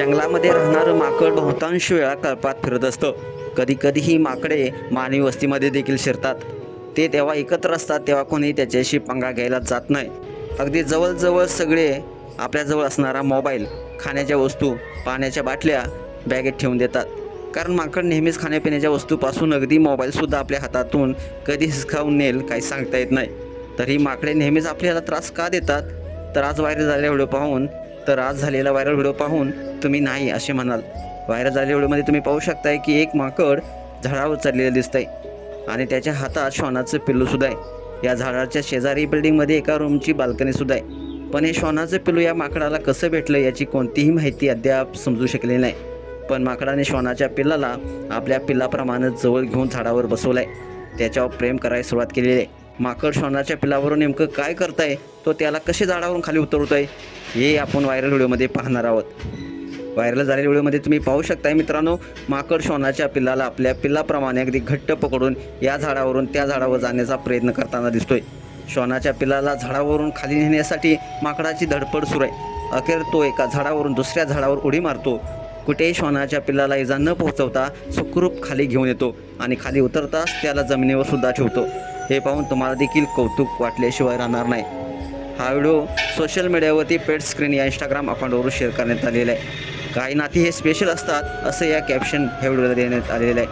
जंगलामध्ये राहणारं माकड बहुतांश वेळा कळपात फिरत असतं. कधी कधी ही माकडे मानवी वस्तीमध्ये देखील शिरतात. ते तेव्हा एकत्र असतात तेव्हा कोणी त्याच्याशी पंगा घ्यायला जात नाही. अगदी जवळजवळ सगळे आपल्याजवळ असणारा मोबाईल, खाण्याच्या वस्तू, पाण्याच्या बाटल्या बॅगेत ठेवून देतात. कारण माकड नेहमीच खाण्यापिण्याच्या वस्तूपासून अगदी मोबाईलसुद्धा आपल्या हातातून कधी हिसकावून नेल काही सांगता येत नाही. तर ही माकडे नेहमीच आपल्याला त्रास का देतात? तर आज झालेला व्हायरल व्हिडिओ पाहून तुम्ही नाही असे म्हणाल. व्हायरल झालेल्या व्हिडिओमध्ये तुम्ही पाहू शकताय की एक माकड झाडावर चढलेलं दिसतंय आणि त्याच्या हातात श्वानाचं पिल्लूसुद्धा आहे. या झाडाच्या शेजारी बिल्डिंगमध्ये एका रूमची बाल्कनीसुद्धा आहे. पण हे श्वानाचं पिल्लू या माकडाला कसं भेटलं याची कोणतीही माहिती अद्याप समजू शकली नाही. पण माकडाने श्वानाच्या पिल्लाला आपल्या पिल्लाप्रमाणे जवळ घेऊन झाडावर बसवलं आहे. त्याच्यावर प्रेम करायला सुरुवात केलेली आहे. माकड श्वानाच्या पिल्लावरून नेमकं काय करताय, तो त्याला कसे झाडावरून खाली उतरवत आहे हे आपण व्हायरल व्हिडिओमध्ये पाहणार आहोत. व्हायरल झालेल्या व्हिडिओमध्ये तुम्ही पाहू शकताय मित्रांनो, माकड श्वानाच्या पिल्लाला आपल्या पिल्लाप्रमाणे अगदी घट्ट पकडून या झाडावरून त्या झाडावर जाण्याचा प्रयत्न करताना दिसतोय. श्वानाच्या पिल्लाला झाडावरून खाली नेण्यासाठी माकडाची धडपड सुरू आहे. अखेर तो एका झाडावरून दुसऱ्या झाडावर उडी मारतो. कुठेही श्वानाच्या पिल्लाला इजा न पोहोचवता सुखरूप खाली घेऊन येतो आणि खाली उतरताच त्याला जमिनीवर सुद्धा ठेवतो. हे पाहून तुम्हाला देखील कौतुक वाटल्याशिवाय राहणार नाही. हा व्हिडिओ सोशल मीडियावरती पेट स्क्रीन या इंस्टाग्राम अकाउंटवरून शेअर करण्यात आलेला आहे. काही नाती हे स्पेशल असतात असं या कॅप्शन ह्या व्हिडिओला देण्यात आलेलं आहे.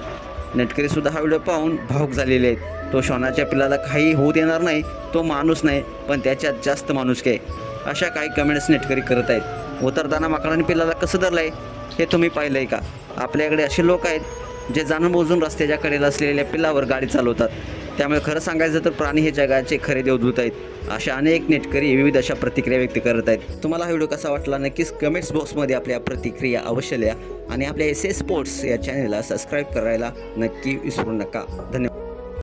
नेटकरीसुद्धा हा व्हिडिओ पाहून भावूक झालेले आहेत. तो श्वानाच्या पिल्लाला काही होऊ देणार नाही, तो माणूस नाही पण त्याच्यात जास्त माणूस काय, अशा काही कमेंट्स नेटकरी करत आहेत. उतरताना माकडाने पिल्लाला कसं धरलं आहे हे तुम्ही पाहिलं आहे का? आपल्याकडे असे लोक आहेत जे जाणून बुजून रस्त्याच्या कडेला असलेल्या पिल्लावर गाडी चालवतात. त्यामुळे खरं सांगायचं तर प्राणी हे जगाचे खरे देवदूत आहेत. अशा अनेक नेटकरी विविध अशा प्रतिक्रिया व्यक्त करत आहेत. तुम्हाला हा व्हिडिओ कसा वाटला नक्कीच कमेंट्स बॉक्समध्ये आपल्या प्रतिक्रिया अवश्य लिहा आणि आपल्या SS स्पोर्ट्स या चॅनलला सबस्क्राईब करायला नक्की विसरू नका. धन्यवाद.